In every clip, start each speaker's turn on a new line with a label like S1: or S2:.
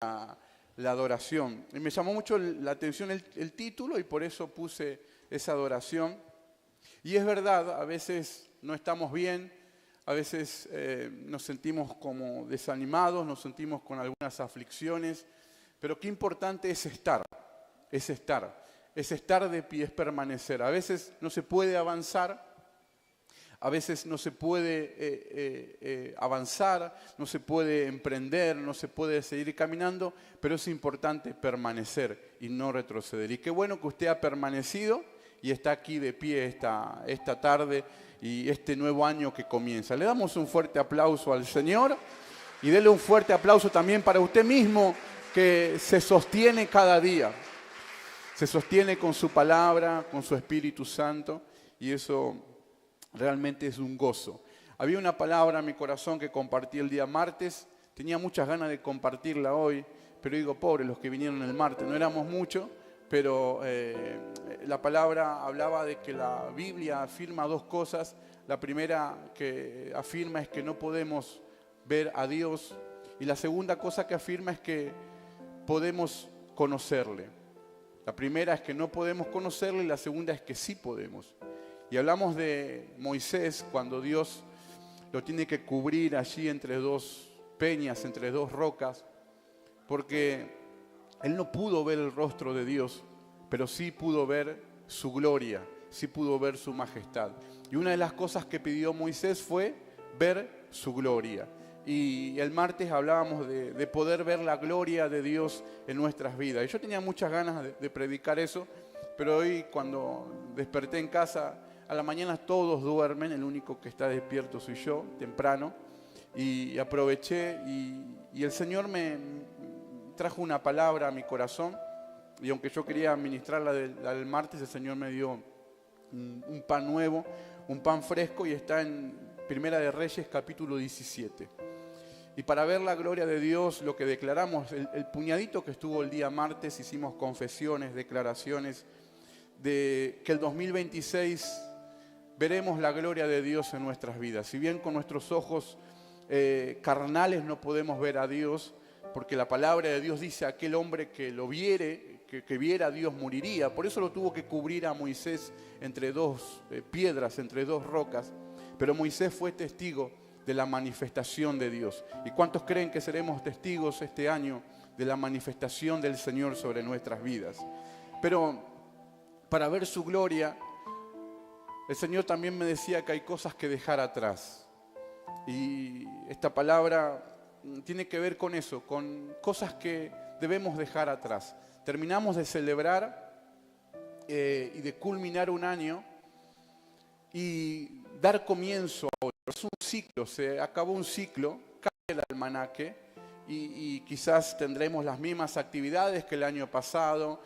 S1: la adoración. Y me llamó mucho la atención el título y por eso puse esa adoración. Y es verdad, a veces no estamos bien, a veces nos sentimos como desanimados, nos sentimos con algunas aflicciones, pero qué importante es estar de pie, es permanecer. A veces no se puede avanzar, a veces no se puede avanzar, no se puede emprender, no se puede seguir caminando, pero es importante permanecer y no retroceder. Y qué bueno que usted ha permanecido y está aquí de pie esta tarde y este nuevo año que comienza. Le damos un fuerte aplauso al Señor y dele un fuerte aplauso también para usted mismo que se sostiene cada día. Se sostiene con su palabra, con su Espíritu Santo y eso realmente es un gozo. Había una palabra en mi corazón que compartí el día martes, tenía muchas ganas de compartirla hoy, pero digo, pobre los que vinieron el martes, no éramos muchos, pero la palabra hablaba de que la Biblia afirma dos cosas. La primera que afirma es que no podemos ver a Dios y la segunda cosa que afirma es que podemos conocerle. La primera es que no podemos conocerle y la segunda es que sí podemos. Y hablamos de Moisés cuando Dios lo tiene que cubrir allí entre dos peñas, entre dos rocas, porque él no pudo ver el rostro de Dios, pero sí pudo ver su gloria, sí pudo ver su majestad. Y una de las cosas que pidió Moisés fue ver su gloria. Y el martes hablábamos de poder ver la gloria de Dios en nuestras vidas. Y yo tenía muchas ganas de predicar eso, pero hoy cuando desperté en casa, a la mañana todos duermen, el único que está despierto soy yo, temprano, y aproveché y el Señor me trajo una palabra a mi corazón, y aunque yo quería ministrarla del martes, el Señor me dio un pan nuevo, un pan fresco, y está en Primera de Reyes, capítulo 17. Y para ver la gloria de Dios, lo que declaramos, el puñadito que estuvo el día martes, hicimos confesiones, declaraciones, de que el 2026 veremos la gloria de Dios en nuestras vidas. Si bien con nuestros ojos carnales no podemos ver a Dios, porque la palabra de Dios dice aquel hombre que lo viere, que viera a Dios moriría. Por eso lo tuvo que cubrir a Moisés entre dos piedras, entre dos rocas. Pero Moisés fue testigo de la manifestación de Dios. ¿Y cuántos creen que seremos testigos este año de la manifestación del Señor sobre nuestras vidas? Pero para ver su gloria, el Señor también me decía que hay cosas que dejar atrás. Y esta palabra tiene que ver con eso, con cosas que debemos dejar atrás. Terminamos de celebrar y de culminar un año y dar comienzo a otro. Es un ciclo, se acabó un ciclo, cae el almanaque y quizás tendremos las mismas actividades que el año pasado,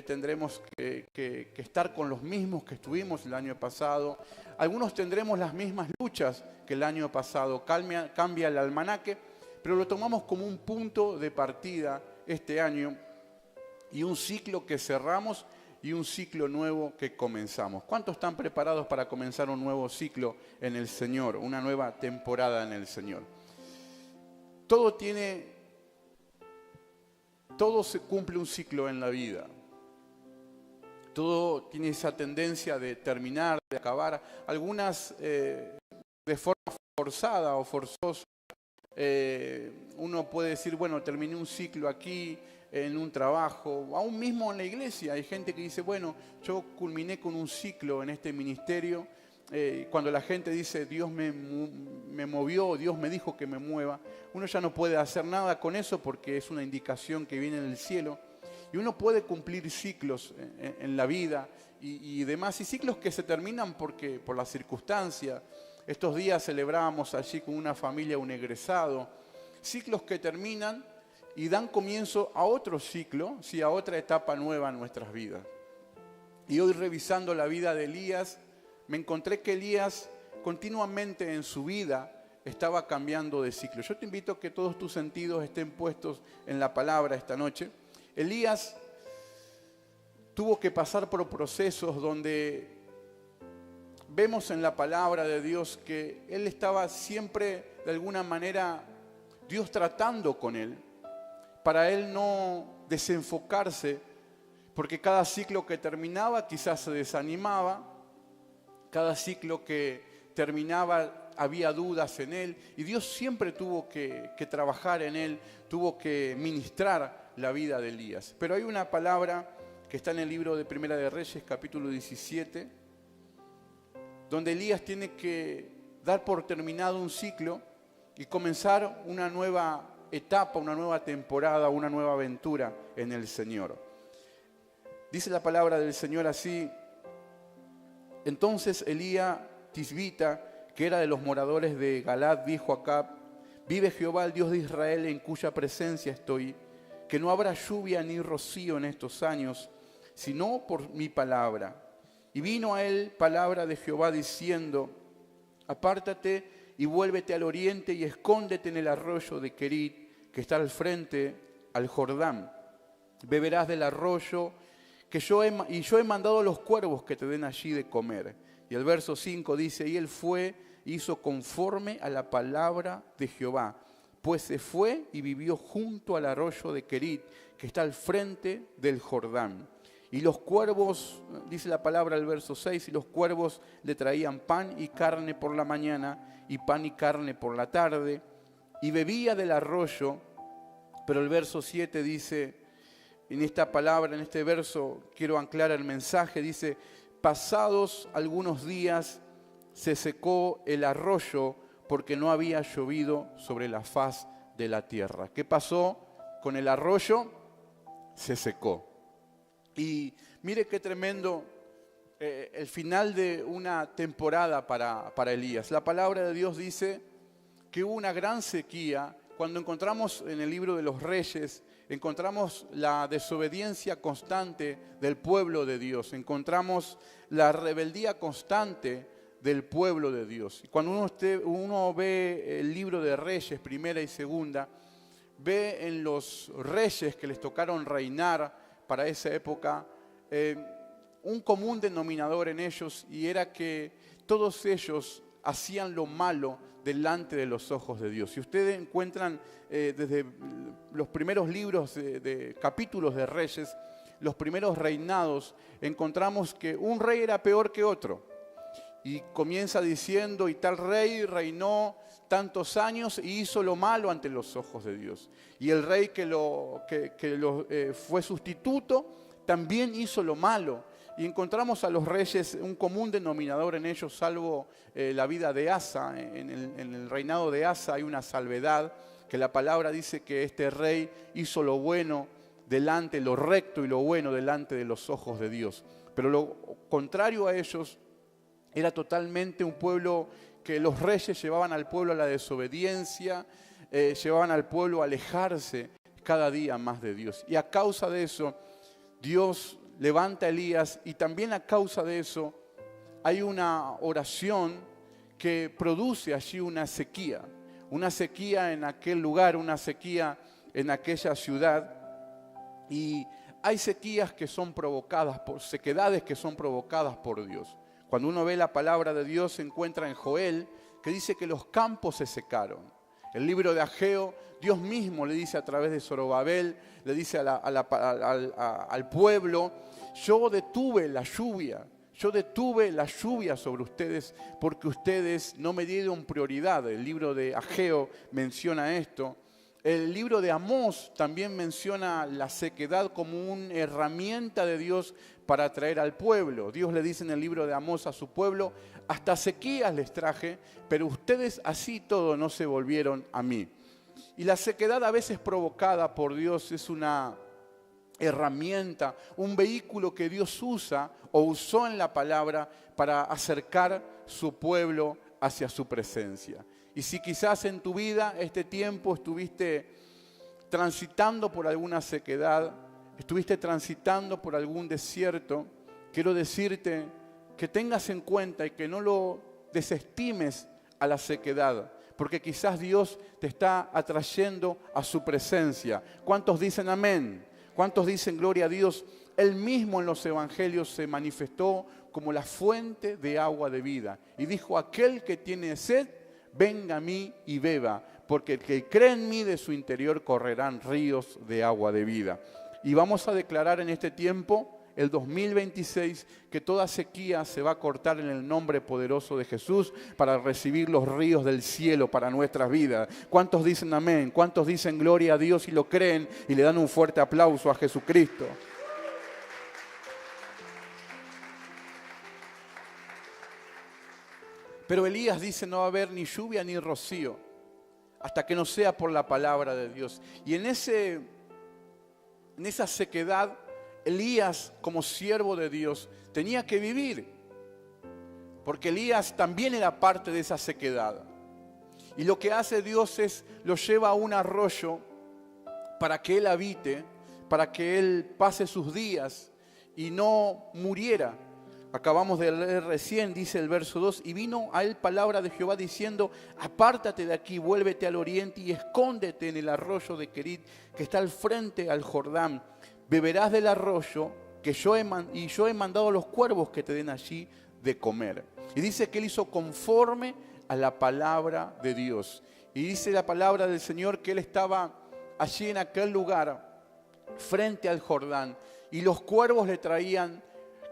S1: tendremos que estar con los mismos que estuvimos el año pasado. Algunos tendremos las mismas luchas que el año pasado. Cambia el almanaque, pero lo tomamos como un punto de partida este año y un ciclo que cerramos y un ciclo nuevo que comenzamos. ¿Cuántos están preparados para comenzar un nuevo ciclo en el Señor, una nueva temporada en el Señor? Todo se cumple un ciclo en la vida. Todo tiene esa tendencia de terminar, de acabar. Algunas de forma forzada o forzosa. Uno puede decir, bueno, terminé un ciclo aquí, en un trabajo, aún mismo en la iglesia. Hay gente que dice, bueno, yo culminé con un ciclo en este ministerio. Cuando la gente dice, Dios me movió, Dios me dijo que me mueva, uno ya no puede hacer nada con eso porque es una indicación que viene del cielo. Y uno puede cumplir ciclos en la vida y demás, y ciclos que se terminan por la circunstancia. Estos días celebrábamos allí con una familia un egresado. Ciclos que terminan y dan comienzo a otro ciclo, sí, a otra etapa nueva en nuestras vidas. Y hoy revisando la vida de Elías, me encontré que Elías continuamente en su vida estaba cambiando de ciclo. Yo te invito a que todos tus sentidos estén puestos en la palabra esta noche. Elías tuvo que pasar por procesos donde vemos en la palabra de Dios que él estaba siempre, de alguna manera, Dios tratando con él para él no desenfocarse, porque cada ciclo que terminaba quizás se desanimaba, cada ciclo que terminaba había dudas en él, y Dios siempre tuvo que trabajar en él, tuvo que ministrar la vida de Elías. Pero hay una palabra que está en el libro de Primera de Reyes, capítulo 17, donde Elías tiene que dar por terminado un ciclo y comenzar una nueva etapa, una nueva temporada, una nueva aventura en el Señor. Dice la palabra del Señor así: entonces Elías Tisbita, que era de los moradores de Galad, dijo a Acab: vive Jehová, el Dios de Israel, en cuya presencia estoy, que no habrá lluvia ni rocío en estos años, sino por mi palabra. Y vino a él palabra de Jehová diciendo: apártate y vuélvete al oriente y escóndete en el arroyo de Querit, que está al frente al Jordán. Beberás del arroyo que yo he mandado a los cuervos que te den allí de comer. Y el verso 5 dice: y él fue, hizo conforme a la palabra de Jehová, pues se fue y vivió junto al arroyo de Querit, que está al frente del Jordán. Y los cuervos, dice la palabra del verso 6, y los cuervos le traían pan y carne por la mañana, y pan y carne por la tarde, y bebía del arroyo. Pero el verso 7 dice, en esta palabra, en este verso, quiero anclar el mensaje, dice: pasados algunos días se secó el arroyo porque no había llovido sobre la faz de la tierra. ¿Qué pasó con el arroyo? Se secó. Y mire qué tremendo el final de una temporada para Elías. La palabra de Dios dice que hubo una gran sequía. Cuando encontramos en el libro de los Reyes, encontramos la desobediencia constante del pueblo de Dios, encontramos la rebeldía constante del pueblo de Dios. Cuando uno ve el libro de Reyes, primera y segunda, ve en los reyes que les tocaron reinar para esa época un común denominador en ellos, y era que todos ellos hacían lo malo delante de los ojos de Dios. Si ustedes encuentran desde los primeros libros de capítulos de Reyes, los primeros reinados, encontramos que un rey era peor que otro. Y comienza diciendo: y tal rey reinó tantos años y hizo lo malo ante los ojos de Dios. Y el rey que fue sustituto también hizo lo malo. Y encontramos a los reyes un común denominador en ellos, salvo la vida de Asa. En el reinado de Asa hay una salvedad, que la palabra dice que este rey hizo lo bueno delante, lo recto y lo bueno delante de los ojos de Dios. Pero lo contrario a ellos era totalmente un pueblo que los reyes llevaban al pueblo a la desobediencia, llevaban al pueblo a alejarse cada día más de Dios. Y a causa de eso, Dios levanta a Elías, y también a causa de eso hay una oración que produce allí una sequía en aquel lugar, una sequía en aquella ciudad. Y hay sequías que son provocadas por sequedades que son provocadas por Dios. Cuando uno ve la palabra de Dios, se encuentra en Joel, que dice que los campos se secaron. El libro de Ageo, Dios mismo le dice a través de Zorobabel, le dice al pueblo: yo detuve la lluvia sobre ustedes porque ustedes no me dieron prioridad. El libro de Ageo menciona esto. El libro de Amós también menciona la sequedad como una herramienta de Dios para atraer al pueblo. Dios le dice en el libro de Amós a su pueblo: hasta sequías les traje, pero ustedes así todo no se volvieron a mí. Y la sequedad, a veces provocada por Dios, es una herramienta, un vehículo que Dios usa o usó en la palabra para acercar su pueblo hacia su presencia. Y si quizás en tu vida este tiempo estuviste transitando por alguna sequedad, estuviste transitando por algún desierto, quiero decirte que tengas en cuenta y que no lo desestimes a la sequedad, porque quizás Dios te está atrayendo a su presencia. ¿Cuántos dicen amén? ¿Cuántos dicen gloria a Dios? Él mismo en los evangelios se manifestó como la fuente de agua de vida y dijo: aquel que tiene sed, venga a mí y beba. porque el que cree en mí, de su interior correrán ríos de agua de vida. Y vamos a declarar en este tiempo, el 2026, que toda sequía se va a cortar en el nombre poderoso de Jesús para recibir los ríos del cielo para nuestras vidas. ¿Cuántos dicen amén? ¿Cuántos dicen gloria a Dios y lo creen y le dan un fuerte aplauso a Jesucristo? Pero Elías dice: no va a haber ni lluvia ni rocío hasta que no sea por la palabra de Dios. Y en esa sequedad, Elías, como siervo de Dios, tenía que vivir, porque Elías también era parte de esa sequedad. Y lo que hace Dios es, lo lleva a un arroyo para que él habite, para que él pase sus días y no muriera. Acabamos de leer recién, dice el verso 2, y vino a él palabra de Jehová diciendo: apártate de aquí, vuélvete al oriente y escóndete en el arroyo de Querit, que está al frente al Jordán. Beberás del arroyo que yo he mandado a los cuervos que te den allí de comer. Y dice que él hizo conforme a la palabra de Dios. Y dice la palabra del Señor que él estaba allí en aquel lugar, frente al Jordán, y los cuervos le traían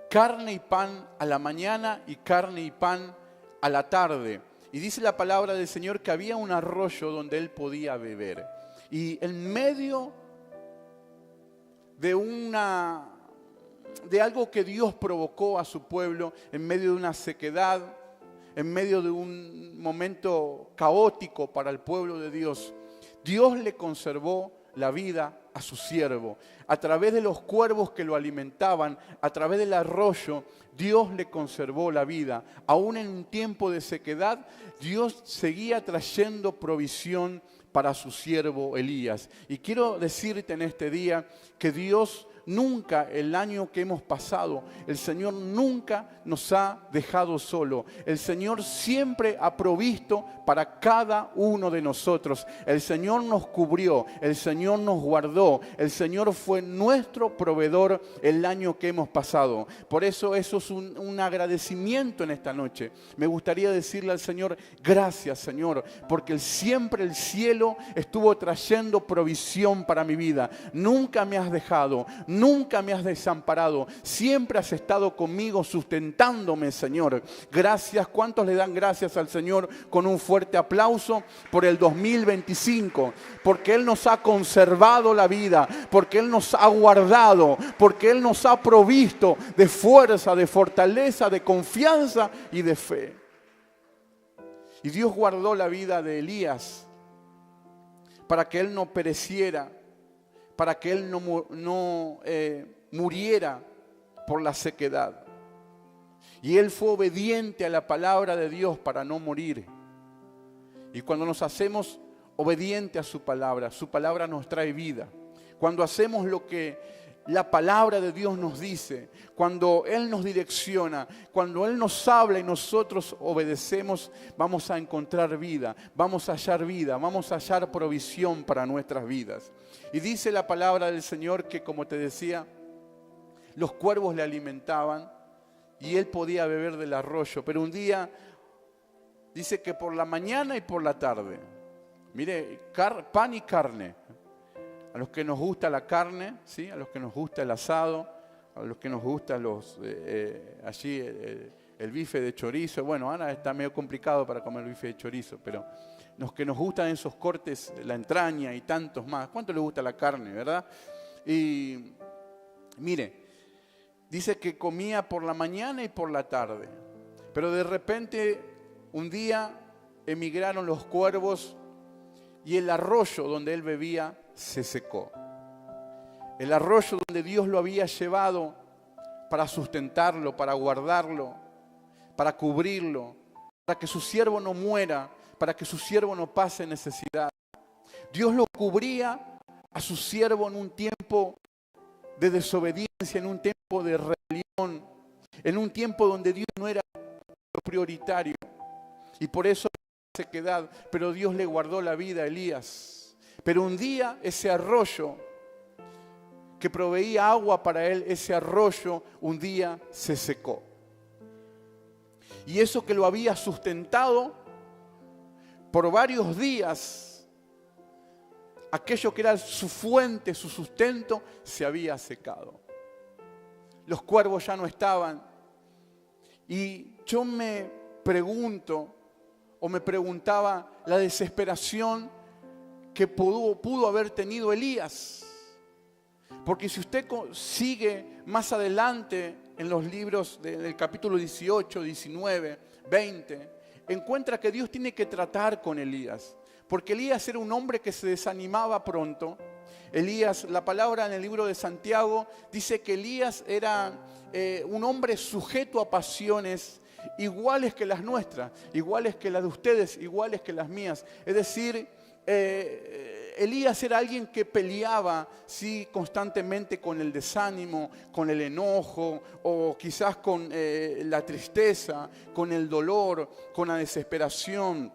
S1: carne y pan a la mañana y carne y pan a la tarde. Y dice la palabra del Señor que había un arroyo donde él podía beber. Y en medio de algo que Dios provocó a su pueblo, en medio de una sequedad, en medio de un momento caótico para el pueblo de Dios, Dios le conservó la vida a su siervo. A través de los cuervos que lo alimentaban, a través del arroyo, Dios le conservó la vida. Aún en un tiempo de sequedad, Dios seguía trayendo provisión para su siervo Elías. Y quiero decirte en este día que Dios nunca, el año que hemos pasado, el Señor nunca nos ha dejado solo. El Señor siempre ha provisto para cada uno de nosotros. El Señor nos cubrió, el Señor nos guardó, el Señor fue nuestro proveedor el año que hemos pasado. Por eso es un agradecimiento en esta noche. Me gustaría decirle al Señor: gracias, Señor, porque siempre el cielo estuvo trayendo provisión para mi vida. Nunca me has dejado, nunca me has desamparado. Siempre has estado conmigo sustentándome, Señor. Gracias. ¿Cuántos le dan gracias al Señor con un fuerte aplauso por el 2025? Porque Él nos ha conservado la vida, porque Él nos ha guardado, porque Él nos ha provisto de fuerza, de fortaleza, de confianza y de fe. Y Dios guardó la vida de Elías para que él no pereciera, para que él no muriera por la sequedad. Y él fue obediente a la palabra de Dios para no morir. Y cuando nos hacemos obedientes a su palabra nos trae vida. Cuando hacemos lo que la palabra de Dios nos dice, cuando Él nos direcciona, cuando Él nos habla y nosotros obedecemos, vamos a encontrar vida, vamos a hallar provisión para nuestras vidas. Y dice la palabra del Señor que, como te decía, los cuervos le alimentaban y Él podía beber del arroyo, pero un día dice que por la mañana y por la tarde, mire, pan y carne. A los que nos gusta la carne, ¿sí? A los que nos gusta el asado, a los que nos gusta allí el bife de chorizo. Bueno, ahora está medio complicado para comer bife de chorizo, pero los que nos gustan esos cortes, la entraña y tantos más. ¿Cuánto les gusta la carne, verdad? Y mire, dice que comía por la mañana y por la tarde. Pero de repente, un día emigraron los cuervos y el arroyo donde él bebía se secó. El arroyo donde Dios lo había llevado para sustentarlo, para guardarlo, para cubrirlo, para que su siervo no muera, para que su siervo no pase necesidad. Dios lo cubría a su siervo en un tiempo de desobediencia, en un tiempo de rebelión, en un tiempo donde Dios no era lo prioritario. Y por eso sequedad, pero Dios le guardó la vida a Elías. Pero un día ese arroyo que proveía agua para él, ese arroyo un día se secó. Y eso que lo había sustentado por varios días aquello que era su fuente, su sustento, se había secado. Los cuervos ya no estaban. Y yo me pregunto, o me preguntaba, la desesperación que pudo haber tenido Elías. Porque si usted sigue más adelante en los libros del capítulo 18, 19, 20, encuentra que Dios tiene que tratar con Elías. Porque Elías era un hombre que se desanimaba pronto. Elías, la palabra en el libro de Santiago dice que Elías era un hombre sujeto a pasiones iguales que las nuestras, iguales que las de ustedes, iguales que las mías. Es decir, Elías era alguien que peleaba, sí, constantemente con el desánimo, con el enojo, o quizás con la tristeza, con el dolor, con la desesperación,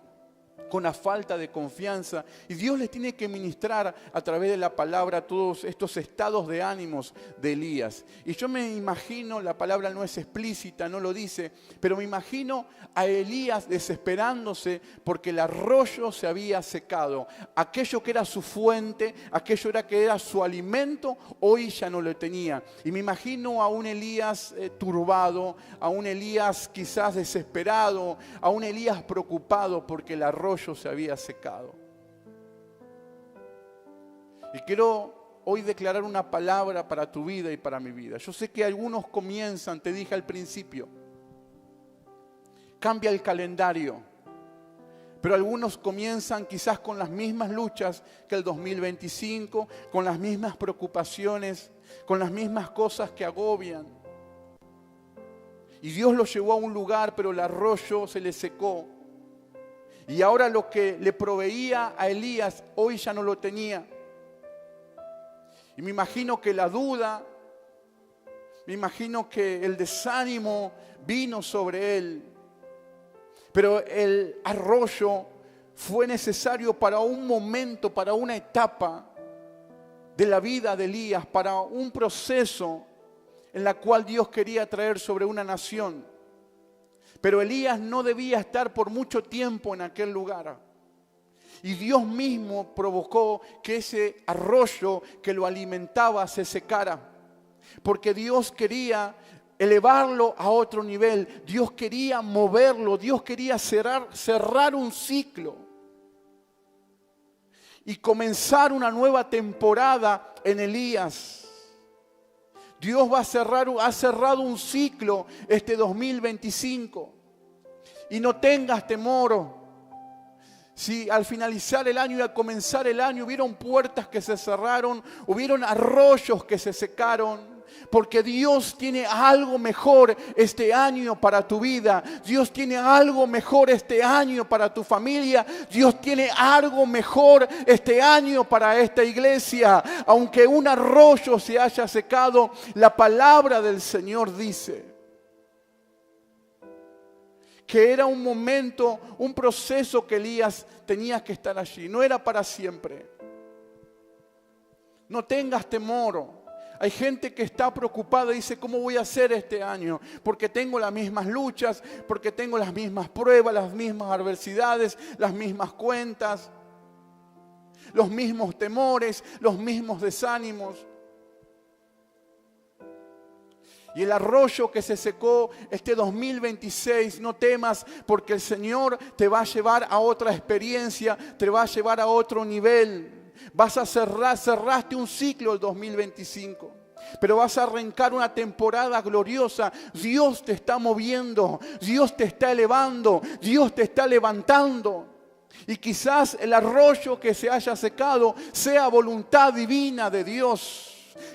S1: con la falta de confianza. Y Dios les tiene que ministrar a través de la palabra todos estos estados de ánimos de Elías. Y yo me imagino, la palabra no es explícita, no lo dice, pero me imagino a Elías desesperándose porque el arroyo se había secado. Aquello que era su fuente, aquello que era su alimento, hoy ya no lo tenía. Y me imagino a un Elías turbado, a un Elías quizás desesperado, a un Elías preocupado porque el arroyo se había secado. Y quiero hoy declarar una palabra para tu vida y para mi vida. Yo sé que algunos comienzan, te dije al principio, cambia el calendario, pero algunos comienzan quizás con las mismas luchas que el 2025, con las mismas preocupaciones, con las mismas cosas que agobian. Y Dios los llevó a un lugar, pero el arroyo se le secó. Y ahora lo que le proveía a Elías, hoy ya no lo tenía. Y me imagino que la duda, me imagino que el desánimo vino sobre él. Pero el arroyo fue necesario para un momento, para una etapa de la vida de Elías, para un proceso en la cual Dios quería traer sobre una nación. Pero Elías no debía estar por mucho tiempo en aquel lugar. Y Dios mismo provocó que ese arroyo que lo alimentaba se secara. Porque Dios quería elevarlo a otro nivel. Dios quería moverlo. Dios quería cerrar un ciclo. Y comenzar una nueva temporada en Elías. Dios ha cerrado un ciclo este 2025. Y no tengas temor. Si al finalizar el año y al comenzar el año hubieron puertas que se cerraron, hubieron arroyos que se secaron. Porque Dios tiene algo mejor este año para tu vida. Dios tiene algo mejor este año para tu familia. Dios tiene algo mejor este año para esta iglesia. Aunque un arroyo se haya secado, la palabra del Señor dice que era un momento, un proceso que Elías tenía que estar allí. No era para siempre. No tengas temor. Hay gente que está preocupada y dice, ¿cómo voy a hacer este año? Porque tengo las mismas luchas, porque tengo las mismas pruebas, las mismas adversidades, las mismas cuentas, los mismos temores, los mismos desánimos. Y el arroyo que se secó este 2026, no temas, porque el Señor te va a llevar a otra experiencia, te va a llevar a otro nivel. Vas a cerraste un ciclo el 2025, pero vas a arrancar una temporada gloriosa. Dios te está moviendo, Dios te está elevando, Dios te está levantando. Y quizás el arroyo que se haya secado sea voluntad divina de Dios.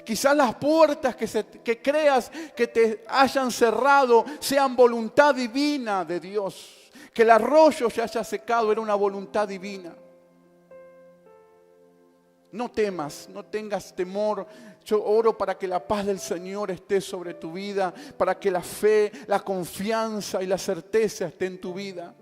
S1: Quizás las puertas que creas que te hayan cerrado sean voluntad divina de Dios. Que el arroyo se haya secado era una voluntad divina. No temas, no tengas temor. Yo oro para que la paz del Señor esté sobre tu vida, para que la fe, la confianza y la certeza esté en tu vida.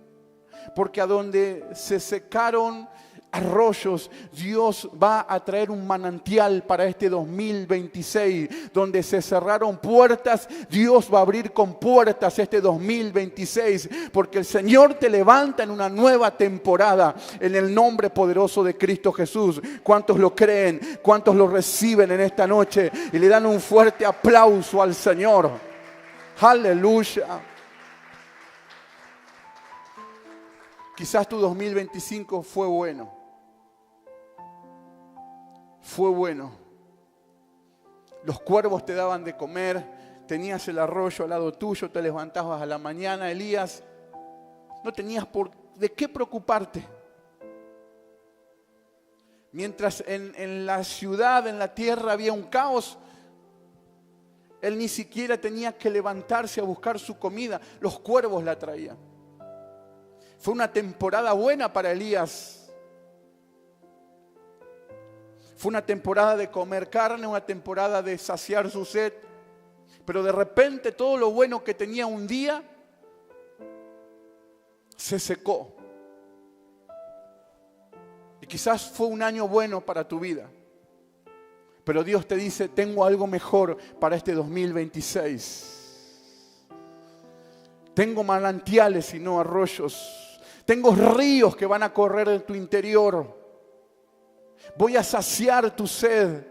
S1: Porque a donde se secaron arroyos. Dios va a traer un manantial para este 2026. Donde se cerraron puertas, Dios va a abrir con puertas este 2026. Porque el Señor te levanta en una nueva temporada. En el nombre poderoso de Cristo Jesús. ¿Cuántos lo creen? ¿Cuántos lo reciben en esta noche? Y le dan un fuerte aplauso al Señor. Aleluya. Quizás tu 2025 fue bueno. Fue bueno. Los cuervos te daban de comer, tenías el arroyo al lado tuyo, te levantabas a la mañana, Elías. No tenías de qué preocuparte. Mientras en la ciudad, en la tierra había un caos, él ni siquiera tenía que levantarse a buscar su comida. Los cuervos la traían. Fue una temporada buena para Elías. Fue una temporada de comer carne, una temporada de saciar su sed. Pero de repente todo lo bueno que tenía un día se secó. Y quizás fue un año bueno para tu vida. Pero Dios te dice, tengo algo mejor para este 2026. Tengo manantiales y no arroyos. Tengo ríos que van a correr en tu interior. Voy a saciar tu sed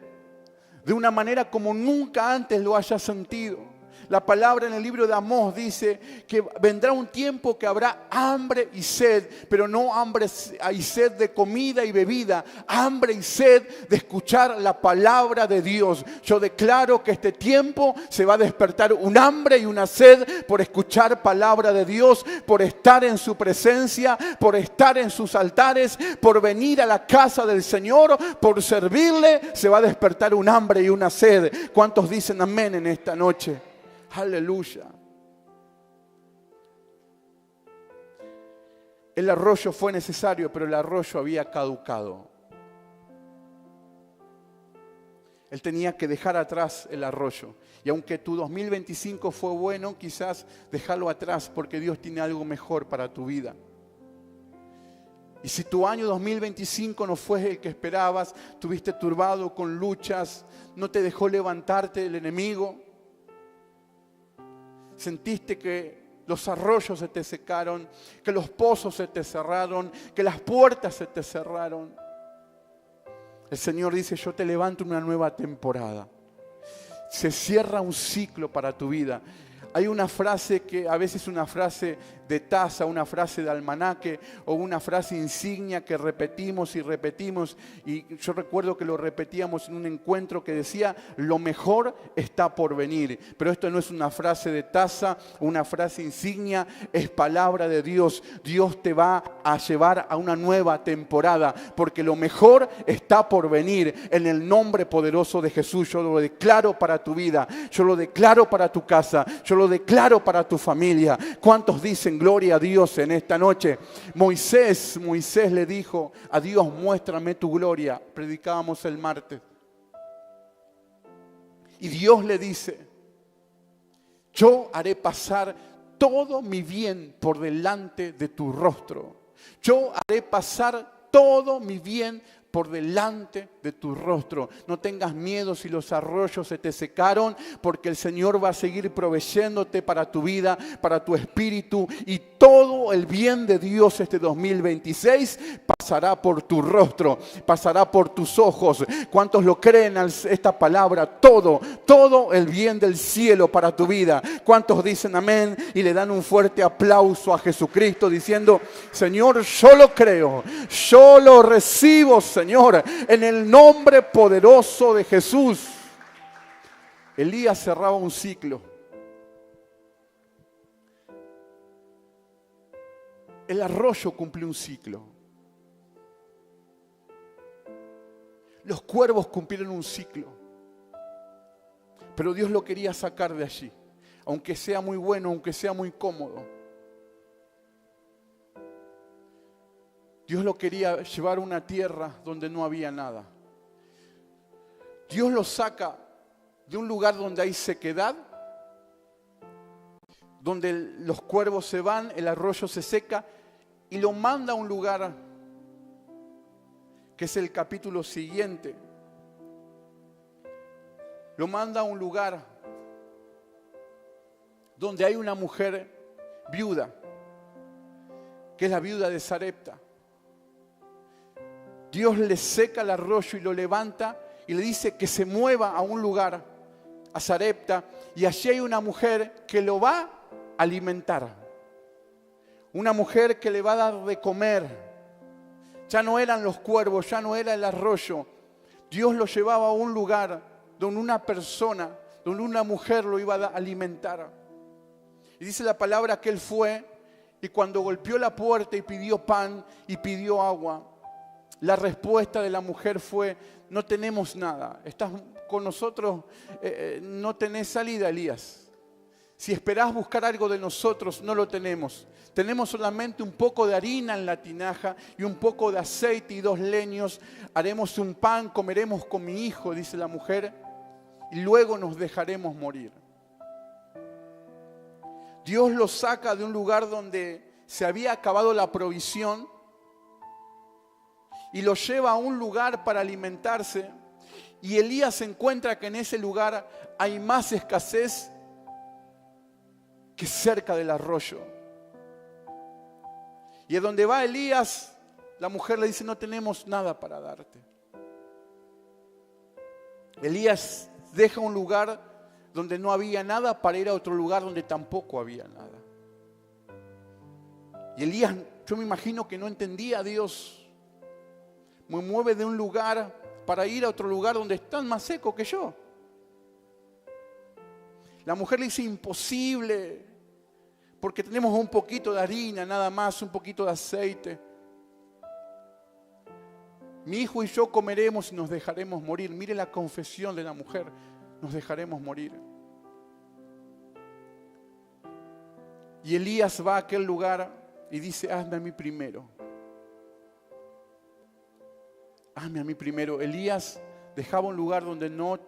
S1: de una manera como nunca antes lo hayas sentido. La palabra en el libro de Amós dice que vendrá un tiempo que habrá hambre y sed, pero no hambre y sed de comida y bebida, hambre y sed de escuchar la palabra de Dios. Yo declaro que este tiempo se va a despertar un hambre y una sed por escuchar palabra de Dios, por estar en su presencia, por estar en sus altares, por venir a la casa del Señor, por servirle. Se va a despertar un hambre y una sed. ¿Cuántos dicen amén en esta noche? Aleluya. El arroyo fue necesario, pero el arroyo había caducado. Él tenía que dejar atrás el arroyo. Y aunque tu 2025 fue bueno, quizás dejarlo atrás porque Dios tiene algo mejor para tu vida. Y si tu año 2025 no fue el que esperabas, estuviste turbado con luchas, no te dejó levantarte el enemigo, sentiste que los arroyos se te secaron, que los pozos se te cerraron, que las puertas se te cerraron. El Señor dice, yo te levanto una nueva temporada. Se cierra un ciclo para tu vida. Hay una frase que a veces es una frase de taza, una frase de almanaque o una frase insignia que repetimos y repetimos. Y yo recuerdo que lo repetíamos en un encuentro que decía, lo mejor está por venir. Pero esto no es una frase de taza, una frase insignia, es palabra de Dios. Dios te va a llevar a una nueva temporada porque lo mejor está por venir. En el nombre poderoso de Jesús yo lo declaro para tu vida, yo lo declaro para tu casa, yo lo declaro para tu familia. ¿Cuántos dicen gloria a Dios en esta noche? Moisés le dijo a Dios, muéstrame tu gloria. Predicábamos el martes. Y Dios le dice, yo haré pasar todo mi bien por delante de tu rostro. Yo haré pasar todo mi bien por delante de tu rostro. No tengas miedo si los arroyos se te secaron, porque el Señor va a seguir proveyéndote para tu vida, para tu espíritu, y todo el bien de Dios este 2026 pasará por tu rostro, pasará por tus ojos. ¿Cuántos lo creen esta palabra? Todo el bien del cielo para tu vida. ¿Cuántos dicen amén y le dan un fuerte aplauso a Jesucristo diciendo, Señor, yo lo creo, yo lo recibo, Señor, en el nombre poderoso de Jesús? Elías cerraba un ciclo. El arroyo cumplió un ciclo. Los cuervos cumplieron un ciclo. Pero Dios lo quería sacar de allí, aunque sea muy bueno, aunque sea muy cómodo. Dios lo quería llevar a una tierra donde no había nada. Dios lo saca de un lugar donde hay sequedad, donde los cuervos se van, el arroyo se seca, y lo manda a un lugar que es el capítulo siguiente, lo manda a un lugar donde hay una mujer viuda, que es la viuda de Sarepta. Dios le seca el arroyo y lo levanta y le dice que se mueva a un lugar, a Sarepta, y allí hay una mujer que lo va a alimentar. Una mujer que le va a dar de comer. Ya no eran los cuervos, ya no era el arroyo. Dios lo llevaba a un lugar donde una persona, donde una mujer lo iba a alimentar. Y dice la palabra que él fue y cuando golpeó la puerta y pidió pan y pidió agua, la respuesta de la mujer fue: no tenemos nada, estás con nosotros, no tenés salida, Elías. Si esperás buscar algo de nosotros, no lo tenemos. Tenemos solamente un poco de harina en la tinaja y un poco de aceite y 2 leños. Haremos un pan, comeremos con mi hijo, dice la mujer, y luego nos dejaremos morir. Dios lo saca de un lugar donde se había acabado la provisión y lo lleva a un lugar para alimentarse. Y Elías se encuentra que en ese lugar hay más escasez que cerca del arroyo. Y es donde va Elías, la mujer le dice: no tenemos nada para darte. Elías deja un lugar donde no había nada para ir a otro lugar donde tampoco había nada. Y Elías, yo me imagino que no entendía a Dios. Me mueve de un lugar para ir a otro lugar donde están más secos que yo. La mujer le dice: imposible, porque tenemos un poquito de harina, nada más, un poquito de aceite. Mi hijo y yo comeremos y nos dejaremos morir. Mire la confesión de la mujer: nos dejaremos morir. Y Elías va a aquel lugar y dice: hazme a mí primero. Hazme a mí primero. Elías dejaba un lugar donde no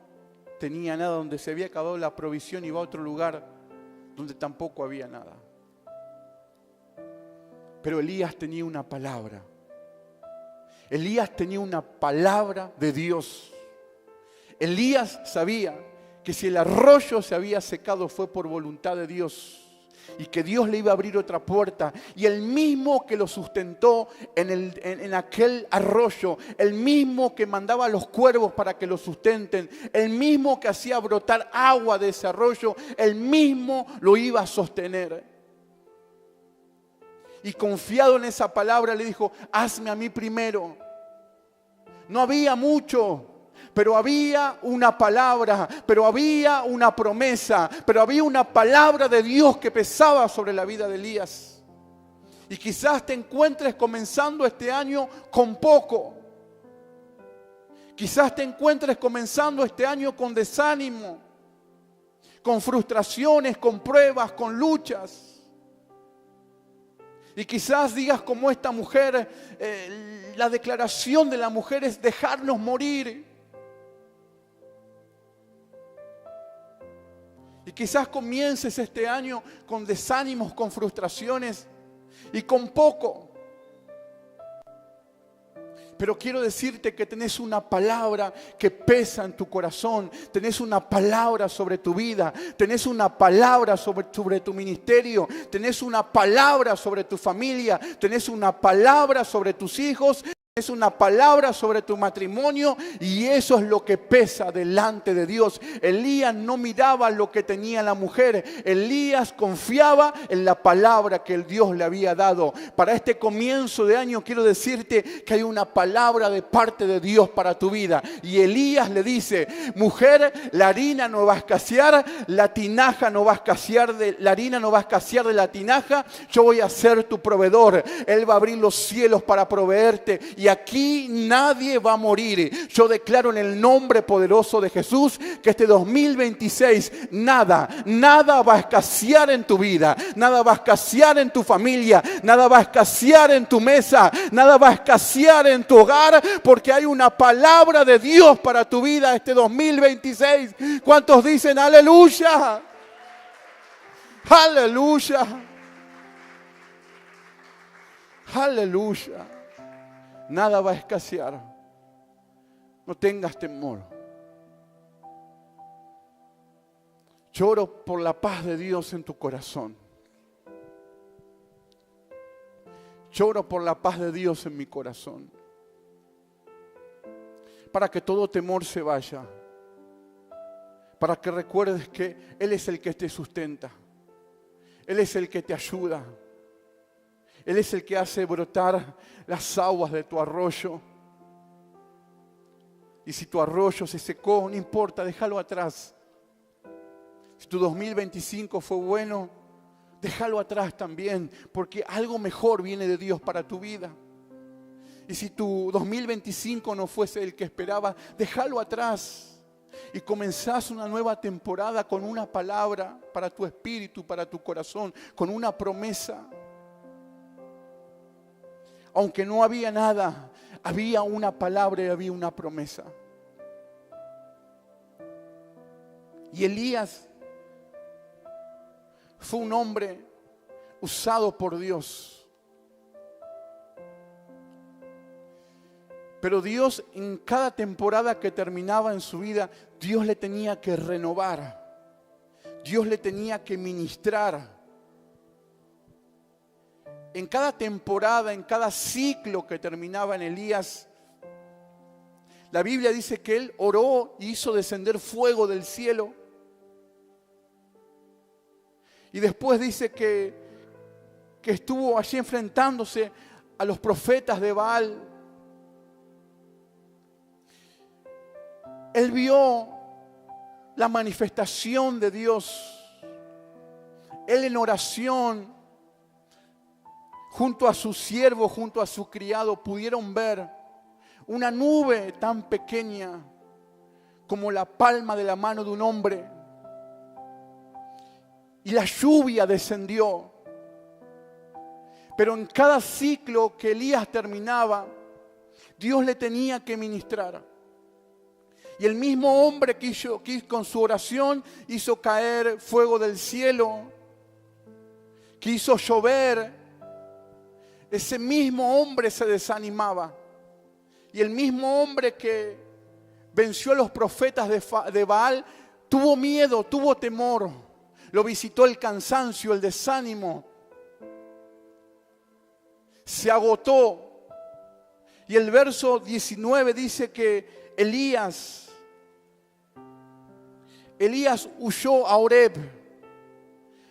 S1: tenía nada, donde se había acabado la provisión, y va a otro lugar donde tampoco había nada. Pero Elías tenía una palabra. Elías tenía una palabra de Dios. Elías sabía que si el arroyo se había secado fue por voluntad de Dios y que Dios le iba a abrir otra puerta. Y el mismo que lo sustentó en aquel arroyo, el mismo que mandaba a los cuervos para que lo sustenten, el mismo que hacía brotar agua de ese arroyo, el mismo lo iba a sostener. Y confiado en esa palabra le dijo: hazme a mí primero. No había mucho, pero había una palabra, pero había una promesa, pero había una palabra de Dios que pesaba sobre la vida de Elías. Y quizás te encuentres comenzando este año con poco. Quizás te encuentres comenzando este año con desánimo, con frustraciones, con pruebas, con luchas. Y quizás digas como esta mujer, la declaración de la mujer es dejarnos morir. Y quizás comiences este año con desánimos, con frustraciones y con poco. Pero quiero decirte que tenés una palabra que pesa en tu corazón. Tenés una palabra sobre tu vida. Tenés una palabra sobre tu ministerio. Tenés una palabra sobre tu familia. Tenés una palabra sobre tus hijos. Es una palabra sobre tu matrimonio, y eso es lo que pesa delante de Dios. Elías no miraba lo que tenía la mujer. Elías confiaba en la palabra que el Dios le había dado. Para este comienzo de año quiero decirte que hay una palabra de parte de Dios para tu vida. Y Elías le dice: mujer, la harina no va a escasear, la tinaja no va a escasear, la harina no va a escasear de la tinaja. Yo voy a ser tu proveedor. Él va a abrir los cielos para proveerte. Y aquí nadie va a morir. Yo declaro en el nombre poderoso de Jesús que este 2026 nada va a escasear en tu vida. Nada va a escasear en tu familia. Nada va a escasear en tu mesa. Nada va a escasear en tu hogar, porque hay una palabra de Dios para tu vida este 2026. ¿Cuántos dicen aleluya? Aleluya. Aleluya. Nada va a escasear. No tengas temor. Yo oro por la paz de Dios en tu corazón. Yo oro por la paz de Dios en mi corazón. Para que todo temor se vaya. Para que recuerdes que Él es el que te sustenta. Él es el que te ayuda. Él es el que hace brotar las aguas de tu arroyo. Y si tu arroyo se secó, no importa, déjalo atrás. Si tu 2025 fue bueno, déjalo atrás también, porque algo mejor viene de Dios para tu vida. Y si tu 2025 no fuese el que esperaba, déjalo atrás. Y comenzás una nueva temporada con una palabra para tu espíritu, para tu corazón, con una promesa. Aunque no había nada, había una palabra y había una promesa. Y Elías fue un hombre usado por Dios. Pero Dios, en cada temporada que terminaba en su vida, Dios le tenía que renovar. Dios le tenía que ministrar. En cada temporada, en cada ciclo que terminaba en Elías, la Biblia dice que él oró y hizo descender fuego del cielo. Y después dice que estuvo allí enfrentándose a los profetas de Baal. Él vio la manifestación de Dios. Él en oración, junto a su siervo, junto a su criado, pudieron ver una nube tan pequeña como la palma de la mano de un hombre. Y la lluvia descendió. Pero en cada ciclo que Elías terminaba, Dios le tenía que ministrar. Y el mismo hombre que con su oración hizo caer fuego del cielo, que hizo llover, ese mismo hombre se desanimaba. Y el mismo hombre que venció a los profetas de Baal tuvo miedo, tuvo temor. Lo visitó el cansancio, el desánimo. Se agotó. Y el verso 19 dice que Elías huyó a Horeb.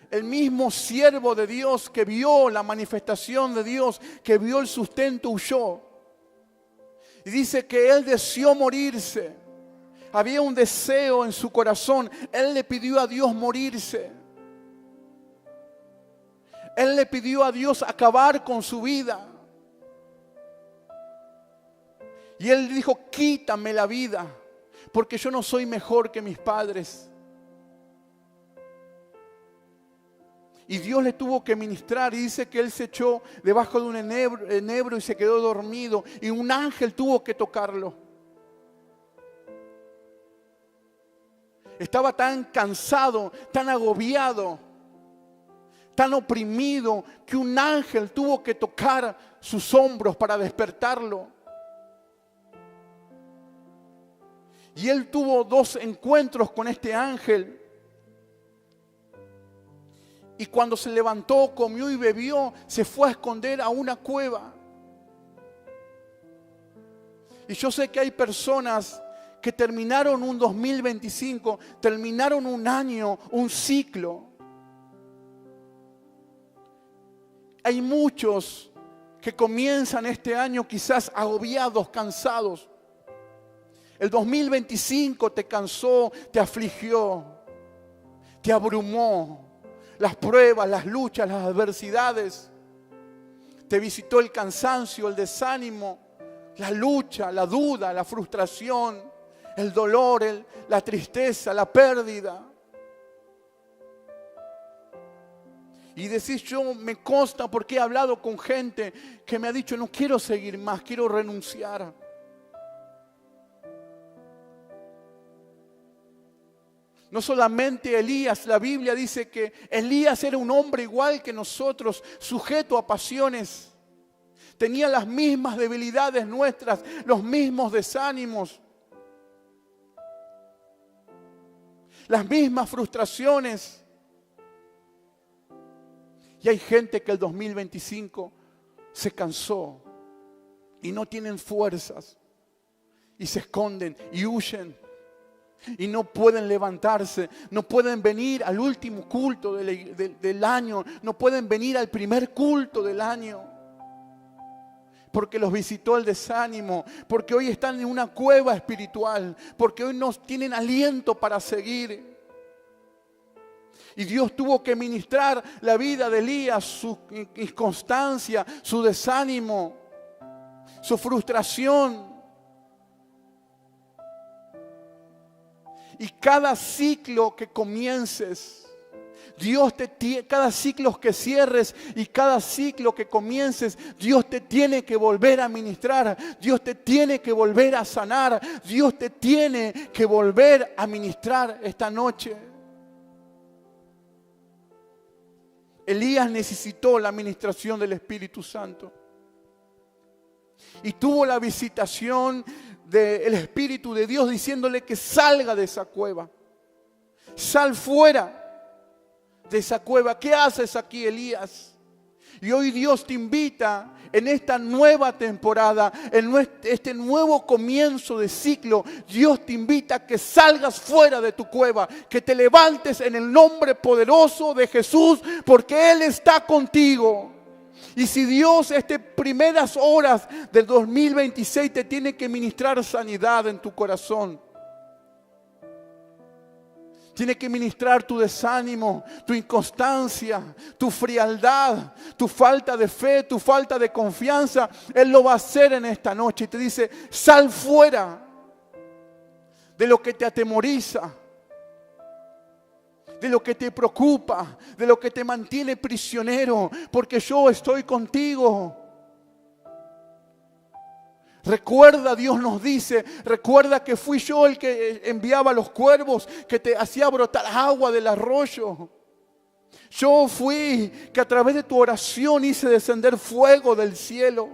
S1: El mismo siervo de Dios que vio la manifestación de Dios, que vio el sustento, huyó. Y dice que él deseó morirse. Había un deseo en su corazón. Él le pidió a Dios morirse. Él le pidió a Dios acabar con su vida. Y él dijo, quítame la vida, porque yo no soy mejor que mis padres. Y Dios le tuvo que ministrar, y dice que él se echó debajo de un enebro y se quedó dormido, y un ángel tuvo que tocarlo. Estaba tan cansado, tan agobiado, tan oprimido, que un ángel tuvo que tocar sus hombros para despertarlo. Y él tuvo 2 encuentros con este ángel. Y cuando se levantó, comió y bebió, se fue a esconder a una cueva. Y yo sé que hay personas que terminaron un 2025, terminaron un año, un ciclo. Hay muchos que comienzan este año quizás agobiados, cansados. El 2025 te cansó, te afligió, te abrumó. Las pruebas, las luchas, las adversidades. Te visitó el cansancio, el desánimo, la lucha, la duda, la frustración, el dolor, la tristeza, la pérdida. Y decís, yo me consta porque he hablado con gente que me ha dicho, no quiero seguir más, quiero renunciar. No solamente Elías, la Biblia dice que Elías era un hombre igual que nosotros, sujeto a pasiones. Tenía las mismas debilidades nuestras, los mismos desánimos. las mismas frustraciones. Y hay gente que el 2025 se cansó y no tienen fuerzas y se esconden y huyen y no pueden levantarse, no pueden venir al último culto del año, no pueden venir al primer culto del año, porque los visitó el desánimo, porque hoy están en una cueva espiritual, porque hoy no tienen aliento para seguir. Y Dios tuvo que ministrar la vida de Elías, su inconstancia, su desánimo, su frustración. Y cada ciclo que comiences, cada ciclo que cierres y cada ciclo que comiences, Dios te tiene que volver a ministrar, Dios te tiene que volver a sanar, Dios te tiene que volver a ministrar esta noche. Elías necesitó la ministración del Espíritu Santo y tuvo la visitación del Espíritu de Dios diciéndole que salga de esa cueva. Sal fuera de esa cueva. ¿Qué haces aquí, Elías? Y hoy Dios te invita en esta nueva temporada, en este nuevo comienzo de ciclo. Dios te invita a que salgas fuera de tu cueva, que te levantes en el nombre poderoso de Jesús, porque Él está contigo. Y si Dios estas primeras horas del 2026 te tiene que ministrar sanidad en tu corazón, tiene que ministrar tu desánimo, tu inconstancia, tu frialdad, tu falta de fe, tu falta de confianza, Él lo va a hacer en esta noche. Y te dice, sal fuera de lo que te atemoriza, de lo que te preocupa, de lo que te mantiene prisionero, porque yo estoy contigo. Recuerda, Dios nos dice, recuerda que fui yo el que enviaba los cuervos, que te hacía brotar agua del arroyo. Yo fui que a través de tu oración hice descender fuego del cielo.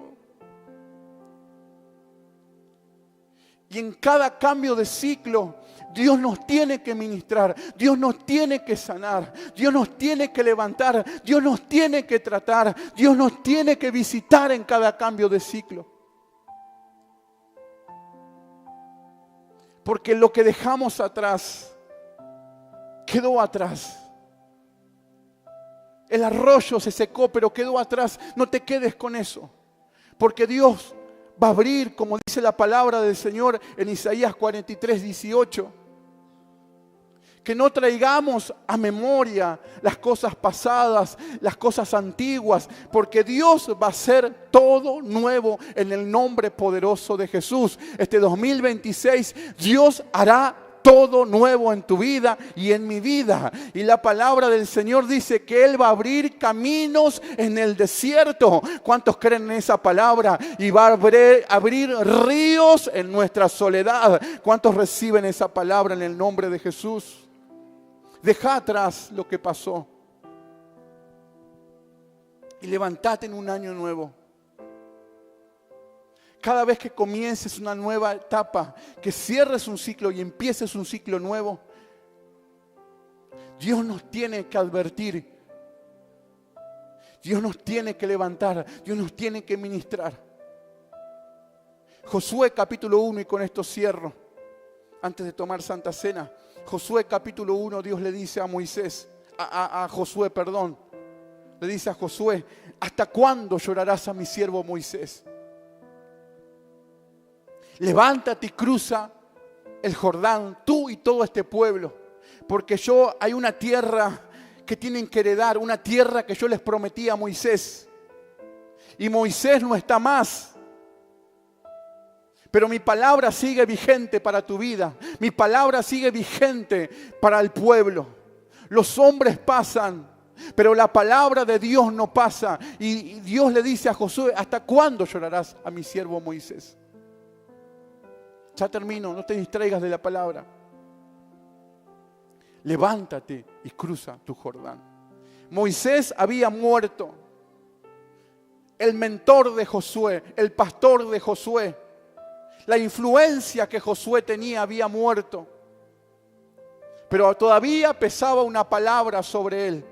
S1: Y en cada cambio de ciclo, Dios nos tiene que ministrar, Dios nos tiene que sanar, Dios nos tiene que levantar, Dios nos tiene que tratar, Dios nos tiene que visitar en cada cambio de ciclo. Porque lo que dejamos atrás, quedó atrás. El arroyo se secó, pero quedó atrás. No te quedes con eso. Porque Dios va a abrir, como dice la palabra del Señor en Isaías 43, 18. Que no traigamos a memoria las cosas pasadas, las cosas antiguas, porque Dios va a hacer todo nuevo en el nombre poderoso de Jesús. Este 2026 Dios hará todo nuevo en tu vida y en mi vida. Y la palabra del Señor dice que Él va a abrir caminos en el desierto. ¿Cuántos creen en esa palabra? Y va a abrir ríos en nuestra soledad. ¿Cuántos reciben esa palabra en el nombre de Jesús? Deja atrás lo que pasó y levantate en un año nuevo. Cada vez que comiences una nueva etapa, que cierres un ciclo y empieces un ciclo nuevo, Dios nos tiene que advertir, Dios nos tiene que levantar, Dios nos tiene que ministrar. Josué capítulo 1, y con esto cierro, antes de tomar Santa Cena. Josué capítulo 1, Dios le dice a Moisés, a Josué, perdón. Le dice a Josué, ¿hasta cuándo llorarás a mi siervo Moisés? Levántate y cruza el Jordán, tú y todo este pueblo, porque hay una tierra que tienen que heredar, una tierra que yo les prometí a Moisés. Y Moisés no está más. Pero mi palabra sigue vigente para tu vida. Mi palabra sigue vigente para el pueblo. Los hombres pasan, pero la palabra de Dios no pasa. Y Dios le dice a Josué, ¿hasta cuándo llorarás a mi siervo Moisés? Ya termino, no te distraigas de la palabra. Levántate y cruza tu Jordán. Moisés había muerto. El mentor de Josué, el pastor de Josué, la influencia que Josué tenía había muerto. pero todavía pesaba una palabra sobre él.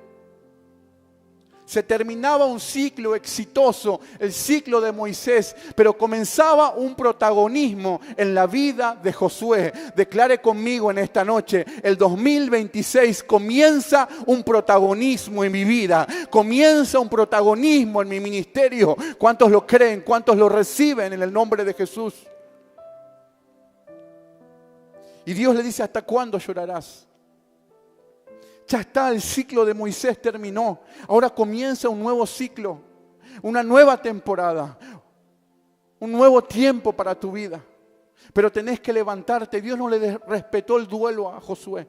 S1: Se terminaba un ciclo exitoso, el ciclo de Moisés, pero comenzaba un protagonismo en la vida de Josué. Declare conmigo en esta noche, el 2026 comienza un protagonismo en mi vida, comienza un protagonismo en mi ministerio. ¿Cuántos lo creen? ¿Cuántos lo reciben en el nombre de Jesús? Y Dios le dice, ¿hasta cuándo llorarás? Ya está, el ciclo de Moisés terminó. Ahora comienza un nuevo ciclo, una nueva temporada, un nuevo tiempo para tu vida. Pero tenés que levantarte. Dios no le respetó el duelo a Josué.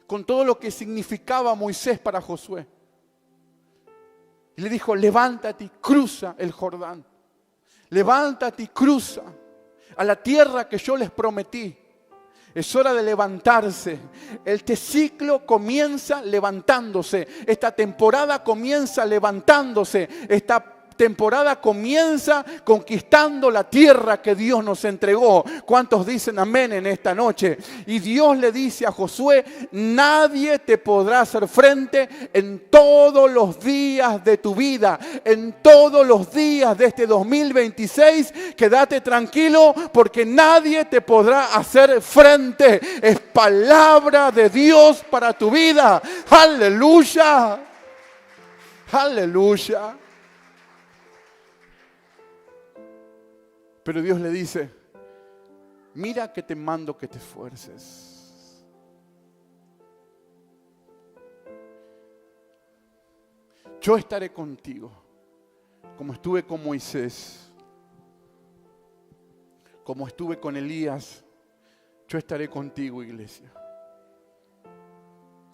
S1: Con todo lo que significaba Moisés para Josué. Y le dijo, levántate y cruza el Jordán. Levántate y cruza a la tierra que yo les prometí. Es hora de levantarse. Este ciclo comienza levantándose. Esta temporada comienza levantándose. Esta temporada comienza conquistando la tierra que Dios nos entregó. ¿Cuántos dicen amén en esta noche? Y Dios le dice a Josué, nadie te podrá hacer frente en todos los días de tu vida, en todos los días de este 2026. Quédate tranquilo porque nadie te podrá hacer frente. Es palabra de Dios para tu vida. Aleluya. Aleluya. Pero Dios le dice, mira que te mando que te esfuerces. Yo estaré contigo, como estuve con Moisés, como estuve con Elías, yo estaré contigo, iglesia.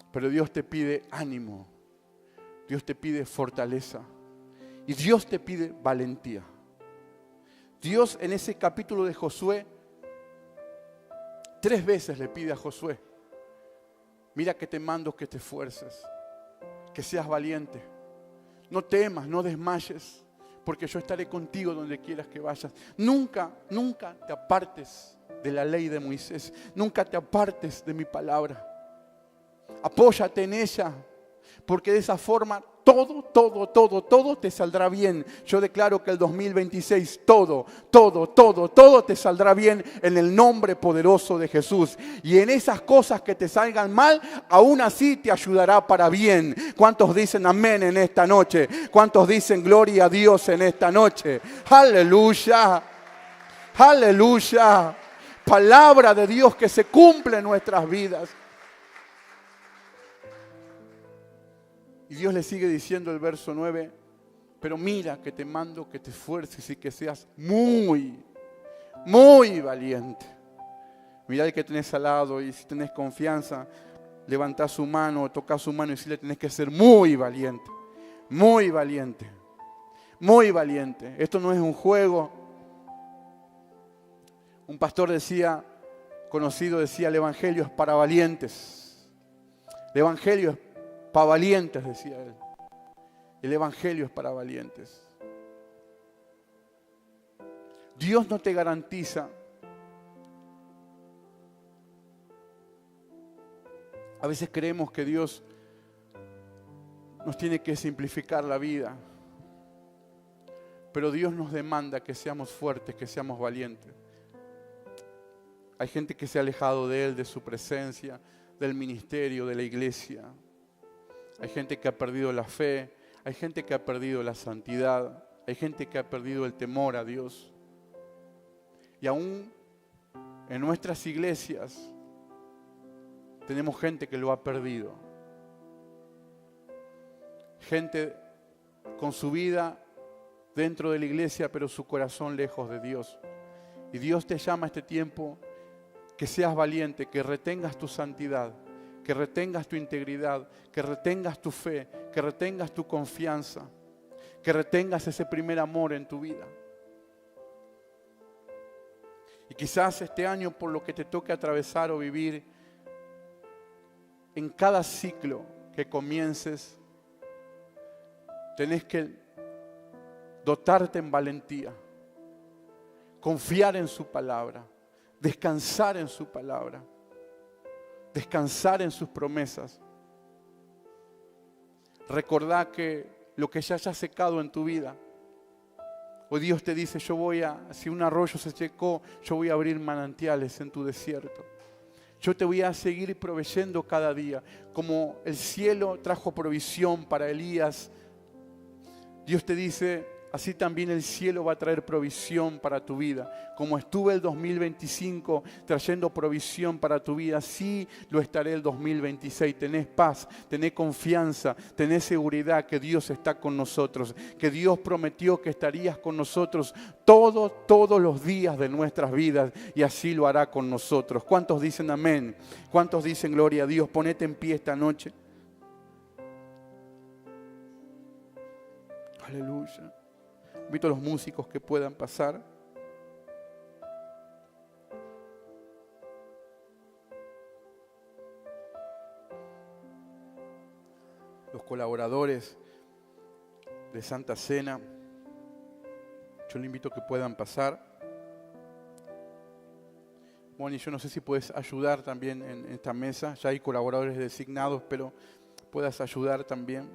S1: Pero Dios te pide ánimo, Dios te pide fortaleza y Dios te pide valentía. Dios en ese capítulo de Josué, 3 veces le pide a Josué, mira que te mando que te esfuerces, que seas valiente. No temas, no desmayes, porque yo estaré contigo donde quieras que vayas. Nunca te apartes de la ley de Moisés. Nunca te apartes de mi palabra. Apóyate en ella, porque de esa forma todo te saldrá bien. Yo declaro que el 2026 todo te saldrá bien en el nombre poderoso de Jesús. Y en esas cosas que te salgan mal, aún así te ayudará para bien. ¿Cuántos dicen amén en esta noche? ¿Cuántos dicen gloria a Dios en esta noche? Aleluya, aleluya. Palabra de Dios que se cumple en nuestras vidas. Y Dios le sigue diciendo el verso 9, pero mira que te mando que te esfuerces y que seas muy valiente. Mirá el que tenés al lado y si tenés confianza, levantá su mano, tocá su mano y decirle tenés que ser muy valiente. Muy valiente. Muy valiente. Esto no es un juego. Un pastor conocido decía, el evangelio es para valientes. El evangelio es para valientes, decía él. El evangelio es para valientes. Dios no te garantiza. A veces creemos que Dios nos tiene que simplificar la vida. Pero Dios nos demanda que seamos fuertes, que seamos valientes. Hay gente que se ha alejado de Él, de su presencia, del ministerio, de la iglesia. Hay gente que ha perdido la fe, hay gente que ha perdido la santidad, hay gente que ha perdido el temor a Dios. Y aún en nuestras iglesias tenemos gente que lo ha perdido. Gente con su vida dentro de la iglesia, pero su corazón lejos de Dios. Y Dios te llama a este tiempo que seas valiente, que retengas tu santidad, que retengas tu integridad, que retengas tu fe, que retengas tu confianza, que retengas ese primer amor en tu vida. Y quizás este año, por lo que te toque atravesar o vivir, en cada ciclo que comiences, tenés que dotarte en valentía, confiar en su palabra, descansar en su palabra, descansar en sus promesas. Recordá que lo que ya haya secado en tu vida, hoy Dios te dice, si un arroyo se secó, yo voy a abrir manantiales en tu desierto. Yo te voy a seguir proveyendo cada día. Como el cielo trajo provisión para Elías, Dios te dice, así también el cielo va a traer provisión para tu vida. Como estuve el 2025 trayendo provisión para tu vida, así lo estaré el 2026. Tenés paz, tenés confianza, tenés seguridad que Dios está con nosotros. Que Dios prometió que estarías con nosotros todos los días de nuestras vidas. Y así lo hará con nosotros. ¿Cuántos dicen amén? ¿Cuántos dicen gloria a Dios? Ponete en pie esta noche. Aleluya. Invito a los músicos que puedan pasar. Los colaboradores de Santa Cena, yo le invito a que puedan pasar. Bueno, y yo no sé si puedes ayudar también en esta mesa. Ya hay colaboradores designados, pero puedas ayudar también.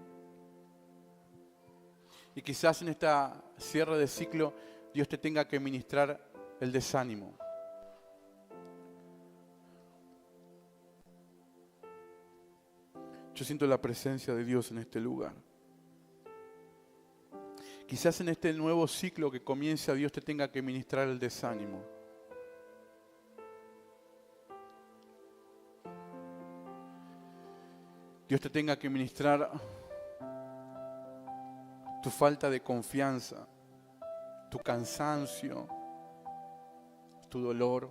S1: Y quizás en esta cierre de ciclo Dios te tenga que ministrar el desánimo. Yo siento la presencia de Dios en este lugar. Quizás en este nuevo ciclo que comienza Dios te tenga que ministrar el desánimo. Dios te tenga que ministrar tu falta de confianza, tu cansancio, tu dolor.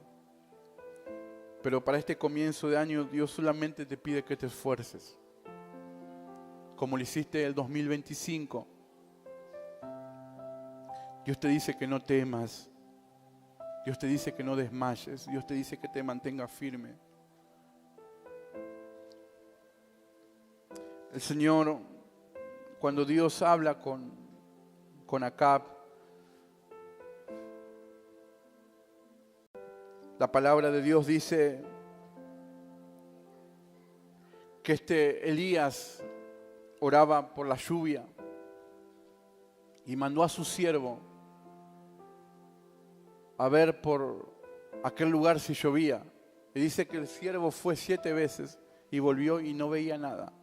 S1: Pero para este comienzo de año Dios solamente te pide que te esfuerces. Como lo hiciste el 2025. Dios te dice que no temas. Dios te dice que no desmayes. Dios te dice que te mantengas firme. El Señor, cuando Dios habla con Acab, la palabra de Dios dice que Elías oraba por la lluvia y mandó a su siervo a ver por aquel lugar si llovía. Y dice que el siervo fue 7 veces y volvió y no veía nada.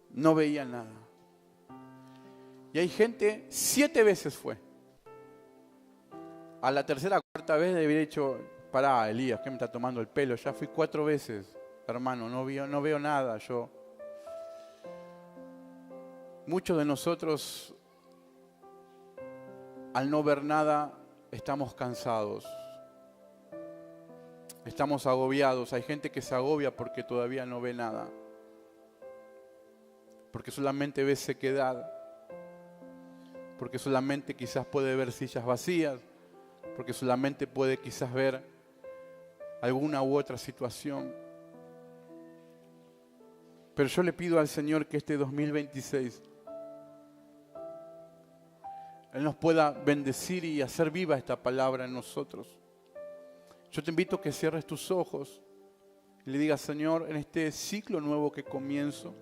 S1: No veía nada. Y hay gente, 7 veces fue. A la tercera o cuarta vez le había dicho, pará, Elías, ¿qué me está tomando el pelo? Ya fui 4 veces, hermano, no veo nada. Muchos de nosotros, al no ver nada, estamos cansados. Estamos agobiados. Hay gente que se agobia porque todavía no ve nada. Porque solamente ve sequedad. Porque solamente quizás puede ver sillas vacías. Porque solamente puede quizás ver alguna u otra situación. Pero yo le pido al Señor que este 2026 Él nos pueda bendecir y hacer viva esta palabra en nosotros. Yo te invito a que cierres tus ojos y le digas, Señor, en este ciclo nuevo que comienzo,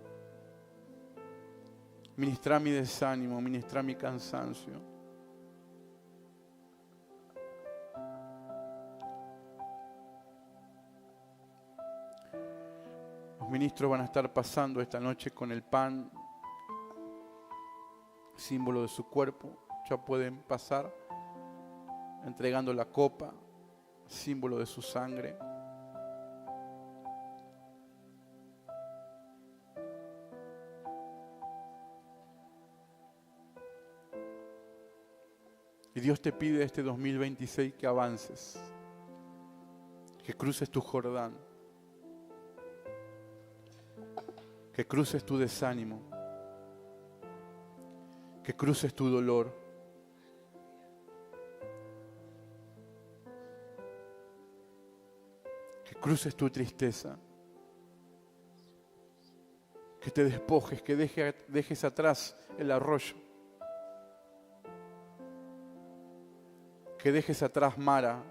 S1: ministra mi desánimo, ministra mi cansancio. Los ministros van a estar pasando esta noche con el pan, símbolo de su cuerpo. Ya pueden pasar entregando la copa, símbolo de su sangre. Y Dios te pide este 2026 que avances, que cruces tu Jordán, que cruces tu desánimo, que cruces tu dolor, que cruces tu tristeza, que te despojes, que dejes atrás el arroyo, que dejes atrás Mara,